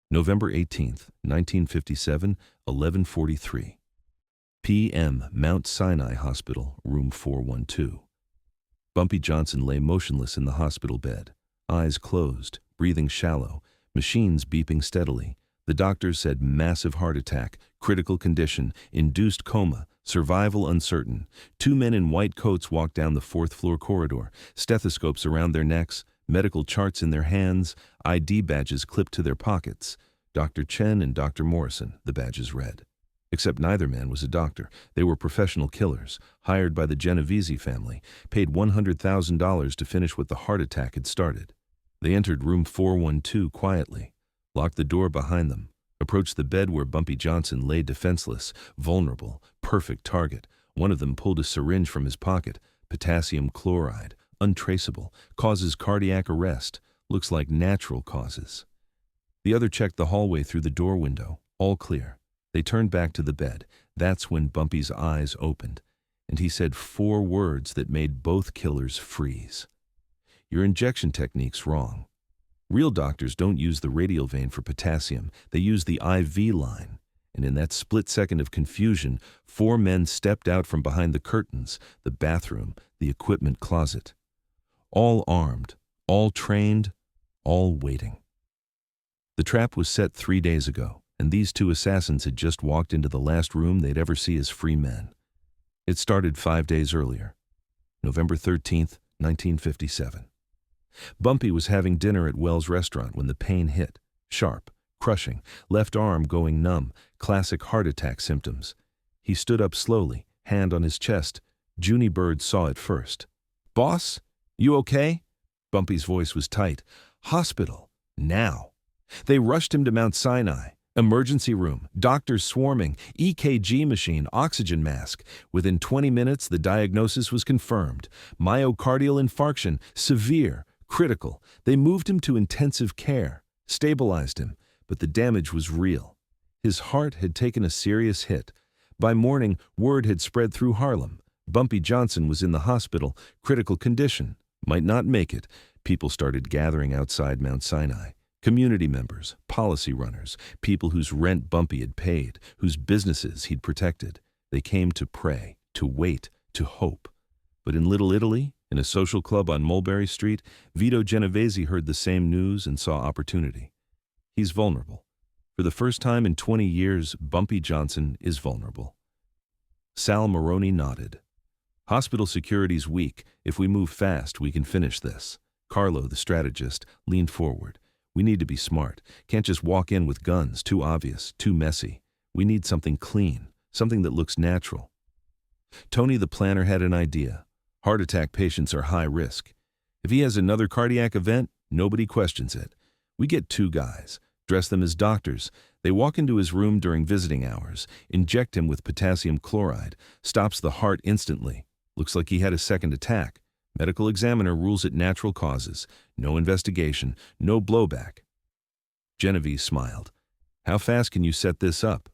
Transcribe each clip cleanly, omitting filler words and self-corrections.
November 18th, 1957, 11:43 p.m. Mount Sinai Hospital, room 412. Bumpy Johnson lay motionless in the hospital bed, eyes closed, breathing shallow, machines beeping steadily. The doctors said massive heart attack, critical condition, induced coma, survival uncertain. Two men in white coats walked down the fourth-floor corridor, stethoscopes around their necks, medical charts in their hands, ID badges clipped to their pockets. Dr. Chen and Dr. Morrison, the badges read. Except neither man was a doctor. They were professional killers, hired by the Genovese family, paid $100,000 to finish what the heart attack had started. They entered room 412 quietly, locked the door behind them, approached the bed where Bumpy Johnson lay defenseless, vulnerable, perfect target. One of them pulled a syringe from his pocket. Potassium chloride, untraceable, causes cardiac arrest, looks like natural causes. The other checked the hallway through the door window, all clear. They turned back to the bed. That's when Bumpy's eyes opened, and he said 4 words that made both killers freeze. Your injection technique's wrong. Real doctors don't use the radial vein for potassium. They use the IV line. And in that split second of confusion, 4 men stepped out from behind the curtains, the bathroom, the equipment closet. All armed, all trained, all waiting. The trap was set 3 days ago, and these 2 assassins had just walked into the last room they'd ever see as free men. It started 5 days earlier, November 13th, 1957. Bumpy was having dinner at Wells Restaurant when the pain hit, sharp, crushing, left arm going numb, classic heart attack symptoms. He stood up slowly, hand on his chest. Junie Bird saw it first. "Boss, you okay?" Bumpy's voice was tight. "Hospital, now." They rushed him to Mount Sinai. Emergency room, doctors swarming, EKG machine, oxygen mask. Within 20 minutes, the diagnosis was confirmed. Myocardial infarction, severe, critical. They moved him to intensive care, stabilized him, but the damage was real. His heart had taken a serious hit. By morning, word had spread through Harlem. Bumpy Johnson was in the hospital, critical condition, might not make it. People started gathering outside Mount Sinai. Community members, policy runners, people whose rent Bumpy had paid, whose businesses he'd protected. They came to pray, to wait, to hope. But in Little Italy, in a social club on Mulberry Street, Vito Genovese heard the same news and saw opportunity. He's vulnerable. For the first time in 20 years, Bumpy Johnson is vulnerable. Sal Maroney nodded. "Hospital security's weak. If we move fast, we can finish this." Carlo, the strategist, leaned forward. "We need to be smart. Can't just walk in with guns, too obvious, too messy. We need something clean, something that looks natural." Tony, the planner, had an idea. Heart attack patients are high risk. If he has another cardiac event, nobody questions it. We get 2 guys, dress them as doctors. They walk into his room during visiting hours, inject him with potassium chloride, stops the heart instantly. Looks like he had a second attack. Medical examiner rules it natural causes. No investigation, no blowback. Genovese smiled. "How fast can you set this up?"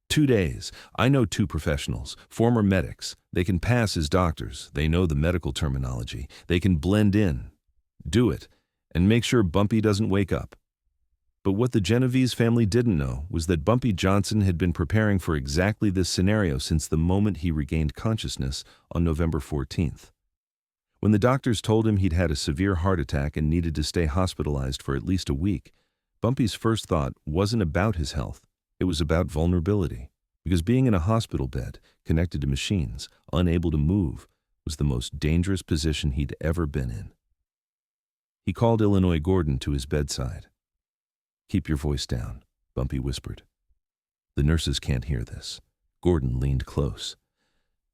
2 days. I know 2 professionals, former medics. They can pass as doctors. They know the medical terminology. They can blend in. Do it, and make sure Bumpy doesn't wake up. But what the Genovese family didn't know was that Bumpy Johnson had been preparing for exactly this scenario since the moment he regained consciousness on November 14th. When the doctors told him he'd had a severe heart attack and needed to stay hospitalized for at least a week, Bumpy's first thought wasn't about his health. It was about vulnerability. Because being in a hospital bed, connected to machines, unable to move, was the most dangerous position he'd ever been in. He called Illinois Gordon to his bedside. "Keep your voice down," Bumpy whispered. "The nurses can't hear this." Gordon leaned close.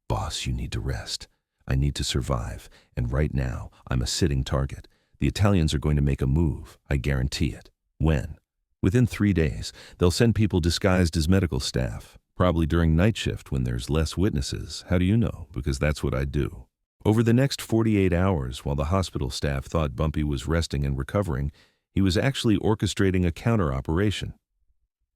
"Boss, you need to rest. I need to survive, and right now, I'm a sitting target. The Italians are going to make a move, I guarantee it. When? Within 3 days. They'll send people disguised as medical staff, probably during night shift when there's less witnesses. How do you know? Because that's what I do." Over the next 48 hours, while the hospital staff thought Bumpy was resting and recovering, he was actually orchestrating a counter-operation.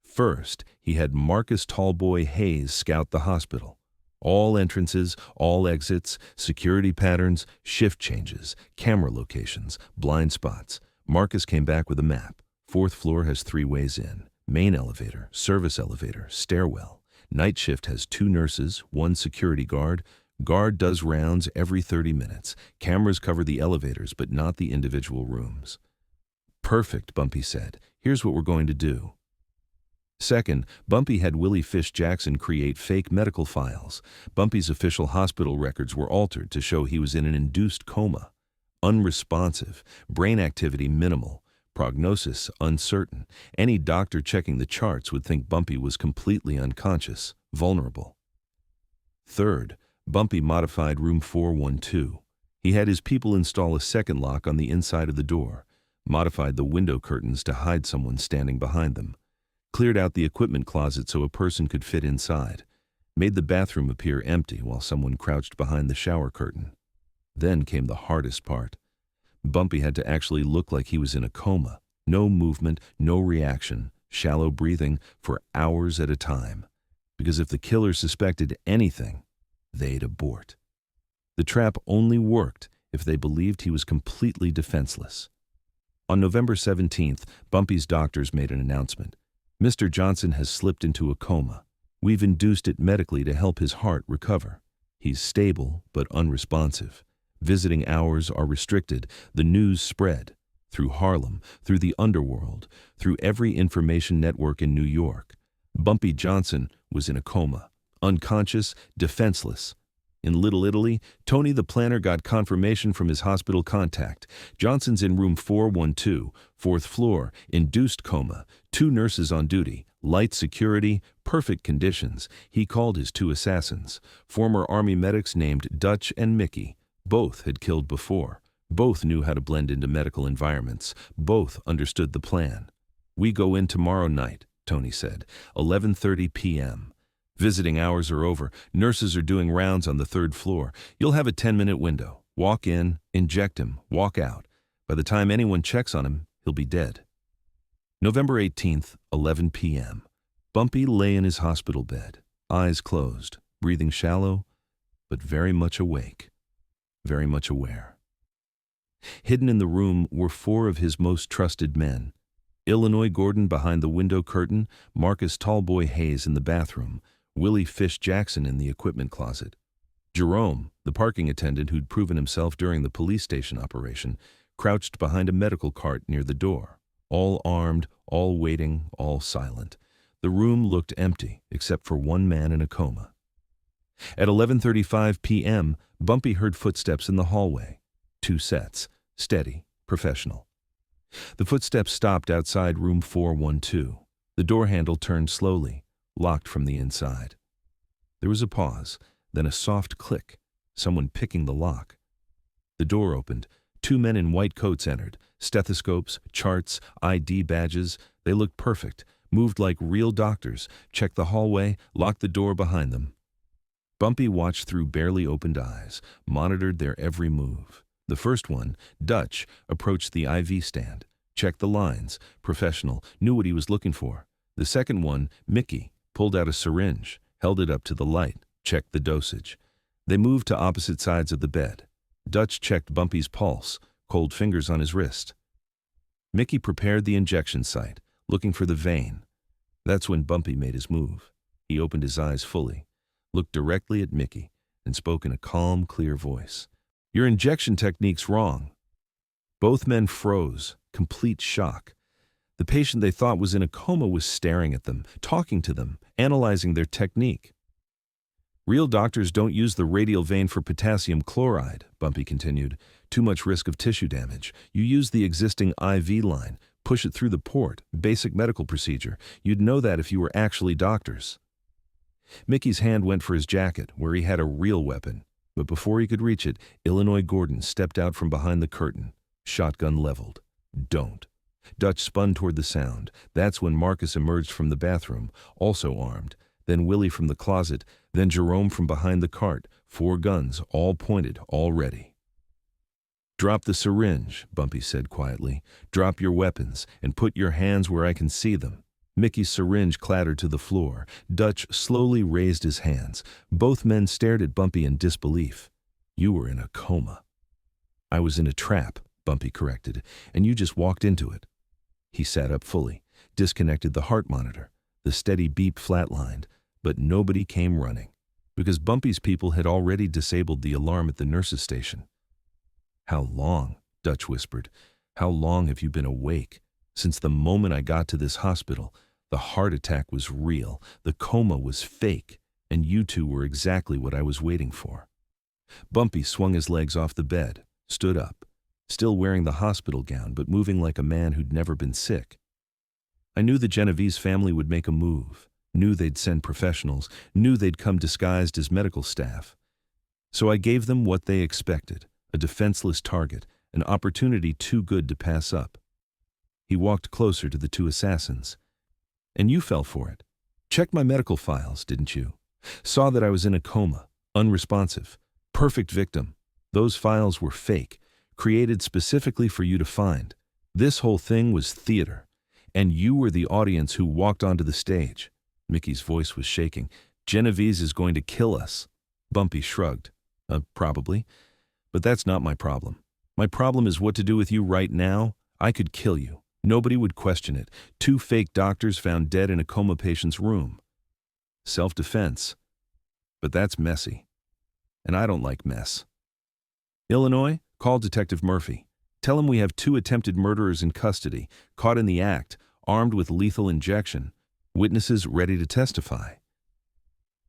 First, he had Marcus Tallboy Hayes scout the hospital. All entrances, all exits, security patterns, shift changes, camera locations, blind spots. Marcus came back with a map. Fourth floor has 3 ways in: main elevator, service elevator, stairwell. Night shift has 2 nurses, 1 security guard. Guard does rounds every 30 minutes. Cameras cover the elevators, but not the individual rooms. Perfect, Bumpy said. Here's what we're going to do. Second, Bumpy had Willie Fish Jackson create fake medical files. Bumpy's official hospital records were altered to show he was in an induced coma. Unresponsive, brain activity minimal, prognosis uncertain. Any doctor checking the charts would think Bumpy was completely unconscious, vulnerable. Third, Bumpy modified room 412. He had his people install a second lock on the inside of the door, modified the window curtains to hide someone standing behind them, cleared out the equipment closet so a person could fit inside, made the bathroom appear empty while someone crouched behind the shower curtain. Then came the hardest part. Bumpy had to actually look like he was in a coma. No movement, no reaction, shallow breathing for hours at a time. Because if the killer suspected anything, they'd abort. The trap only worked if they believed he was completely defenseless. On November 17th, Bumpy's doctors made an announcement. Mr. Johnson has slipped into a coma. We've induced it medically to help his heart recover. He's stable but unresponsive. Visiting hours are restricted. The news spread through Harlem, through the underworld, through every information network in New York. Bumpy Johnson was in a coma, unconscious, defenseless. In Little Italy, Tony the planner got confirmation from his hospital contact. Johnson's in room 412, 4th floor, induced coma, 2 nurses on duty, light security, perfect conditions. He called his 2 assassins, former Army medics named Dutch and Mickey. Both had killed before. Both knew how to blend into medical environments. Both understood the plan. We go in tomorrow night, Tony said, 11:30 p.m. Visiting hours are over. Nurses are doing rounds on the 3rd floor. You'll have a 10-minute window. Walk in, inject him, walk out. By the time anyone checks on him, he'll be dead. November 18th, 11 p.m. Bumpy lay in his hospital bed, eyes closed, breathing shallow, but very much awake, very much aware. Hidden in the room were 4 of his most trusted men. Illinois Gordon behind the window curtain, Marcus Tallboy Hayes in the bathroom, Willie Fish Jackson in the equipment closet. Jerome, the parking attendant who'd proven himself during the police station operation, crouched behind a medical cart near the door. All armed, all waiting, all silent. The room looked empty, except for 1 man in a coma. At 11:35 p.m., Bumpy heard footsteps in the hallway. 2 sets, steady, professional. The footsteps stopped outside room 412. The door handle turned slowly, locked from the inside. There was a pause, then a soft click, someone picking the lock. The door opened. 2 men in white coats entered, stethoscopes, charts, ID badges. They looked perfect, moved like real doctors, checked the hallway, locked the door behind them. Bumpy watched through barely opened eyes, monitored their every move. The first one, Dutch, approached the IV stand, checked the lines, professional, knew what he was looking for. The second one, Mickey, pulled out a syringe, held it up to the light, checked the dosage. They moved to opposite sides of the bed. Dutch checked Bumpy's pulse, cold fingers on his wrist. Mickey prepared the injection site, looking for the vein. That's when Bumpy made his move. He opened his eyes fully, looked directly at Mickey, and spoke in a calm, clear voice. "Your injection technique's wrong." Both men froze, complete shock. The patient they thought was in a coma was staring at them, talking to them, analyzing their technique. "Real doctors don't use the radial vein for potassium chloride," Bumpy continued. "Too much risk of tissue damage. You use the existing IV line, push it through the port, basic medical procedure. You'd know that if you were actually doctors." Mickey's hand went for his jacket, where he had a real weapon. But before he could reach it, Illinois Gordon stepped out from behind the curtain, shotgun leveled. "Don't." Dutch spun toward the sound. That's when Marcus emerged from the bathroom, also armed. Then Willie from the closet, then Jerome from behind the cart, 4 guns, all pointed, all ready. "Drop the syringe," Bumpy said quietly. "Drop your weapons, and put your hands where I can see them." Mickey's syringe clattered to the floor. Dutch slowly raised his hands. Both men stared at Bumpy in disbelief. "You were in a coma." "I was in a trap," Bumpy corrected, "and you just walked into it." He sat up fully, disconnected the heart monitor. The steady beep flatlined, but nobody came running, because Bumpy's people had already disabled the alarm at the nurse's station. "How long?" Dutch whispered. "How long have you been awake? Since the moment I got to this hospital, the heart attack was real, the coma was fake, and you two were exactly what I was waiting for." Bumpy swung his legs off the bed, stood up, still wearing the hospital gown but moving like a man who'd never been sick. "I knew the Genovese family would make a move, knew they'd send professionals, knew they'd come disguised as medical staff. So I gave them what they expected, a defenseless target, an opportunity too good to pass up." He walked closer to the two assassins. "And you fell for it. Checked my medical files, didn't you? Saw that I was in a coma, unresponsive, perfect victim. Those files were fake, created specifically for you to find. This whole thing was theater. And you were the audience who walked onto the stage." Mickey's voice was shaking. "Genovese is going to kill us." Bumpy shrugged. Probably. But that's not my problem. My problem is what to do with you right now. I could kill you. Nobody would question it. 2 fake doctors found dead in a coma patient's room. Self-defense. But that's messy. And I don't like mess. "Illinois, call Detective Murphy. Tell him we have 2 attempted murderers in custody, caught in the act, armed with lethal injection. Witnesses ready to testify."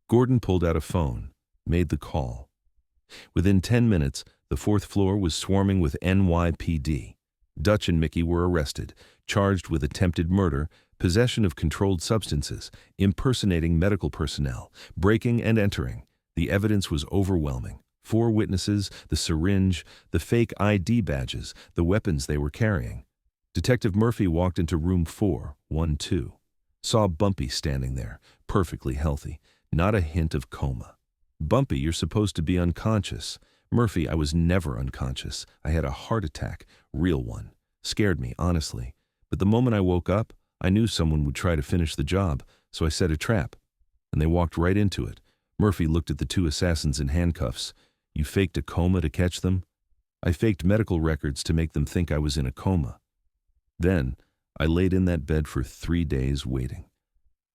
Gordon pulled out a phone, made the call. Within 10 minutes, the 4th floor was swarming with NYPD. Dutch and Mickey were arrested, charged with attempted murder, possession of controlled substances, impersonating medical personnel, breaking and entering. The evidence was overwhelming. 4 witnesses, the syringe, the fake ID badges, the weapons they were carrying. Detective Murphy walked into room 412. Saw Bumpy standing there, perfectly healthy, not a hint of coma. "Bumpy, you're supposed to be unconscious." "Murphy, I was never unconscious. I had a heart attack, real one. Scared me, honestly. But the moment I woke up, I knew someone would try to finish the job, so I set a trap. And they walked right into it." Murphy looked at the 2 assassins in handcuffs. "You faked a coma to catch them?" "I faked medical records to make them think I was in a coma. Then, I laid in that bed for 3 days waiting.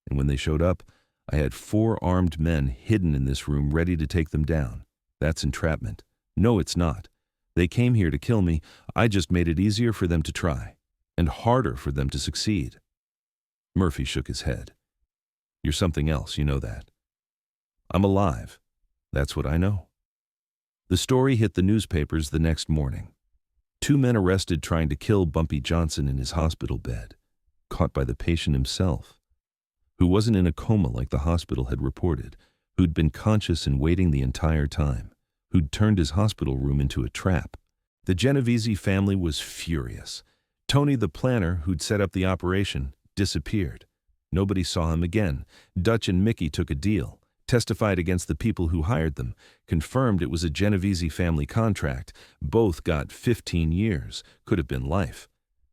And when they showed up, I had 4 armed men hidden in this room ready to take them down. That's entrapment. No, it's not. They came here to kill me. I just made it easier for them to try, and harder for them to succeed." Murphy shook his head. "You're something else, you know that." "I'm alive. That's what I know." The story hit the newspapers the next morning. 2 men arrested trying to kill Bumpy Johnson in his hospital bed, caught by the patient himself, who wasn't in a coma like the hospital had reported, who'd been conscious and waiting the entire time, who'd turned his hospital room into a trap. The Genovese family was furious. Tony, the planner who'd set up the operation, disappeared. Nobody saw him again. Dutch and Mickey took a deal, testified against the people who hired them, confirmed it was a Genovese family contract. Both got 15 years, could have been life.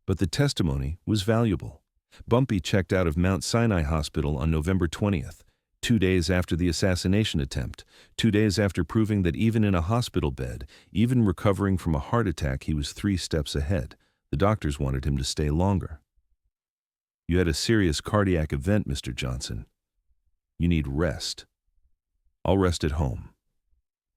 But the testimony was valuable. Bumpy checked out of Mount Sinai Hospital on November 20th, 2 days after the assassination attempt, 2 days after proving that even in a hospital bed, even recovering from a heart attack, he was 3 steps ahead. The doctors wanted him to stay longer. "You had a serious cardiac event, Mr. Johnson. You need rest." "I'll rest at home."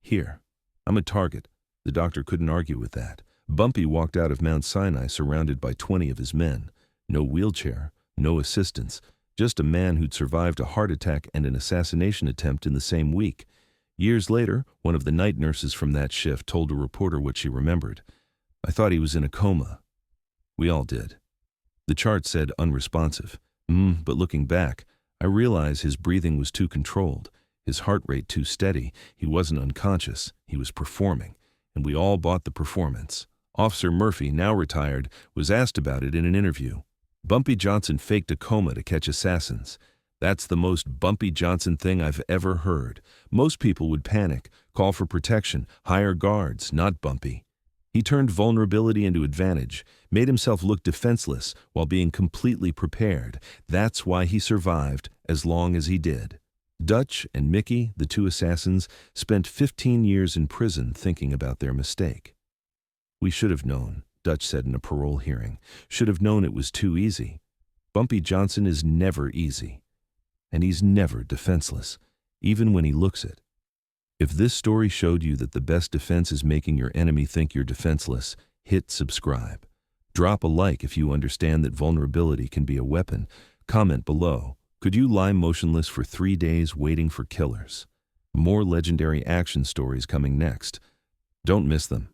"Here, I'm a target." The doctor couldn't argue with that. Bumpy walked out of Mount Sinai surrounded by 20 of his men. No wheelchair, no assistance, just a man who'd survived a heart attack and an assassination attempt in the same week. Years later, one of the night nurses from that shift told a reporter what she remembered. "I thought he was in a coma." We all did. The chart said unresponsive. But looking back, I realized his breathing was too controlled, his heart rate too steady. He wasn't unconscious, he was performing, and we all bought the performance. Officer Murphy, now retired, was asked about it in an interview. "Bumpy Johnson faked a coma to catch assassins. That's the most Bumpy Johnson thing I've ever heard. Most people would panic, call for protection, hire guards, not Bumpy. He turned vulnerability into advantage, made himself look defenseless while being completely prepared. That's why he survived as long as he did." Dutch and Mickey, the 2 assassins, spent 15 years in prison thinking about their mistake. "We should have known," Dutch said in a parole hearing. Should have known it was too easy. Bumpy Johnson is never easy. And he's never defenseless, even when he looks it. If this story showed you that the best defense is making your enemy think you're defenseless, hit subscribe. Drop a like if you understand that vulnerability can be a weapon. Comment below. Could you lie motionless for 3 days waiting for killers? More legendary action stories coming next. Don't miss them.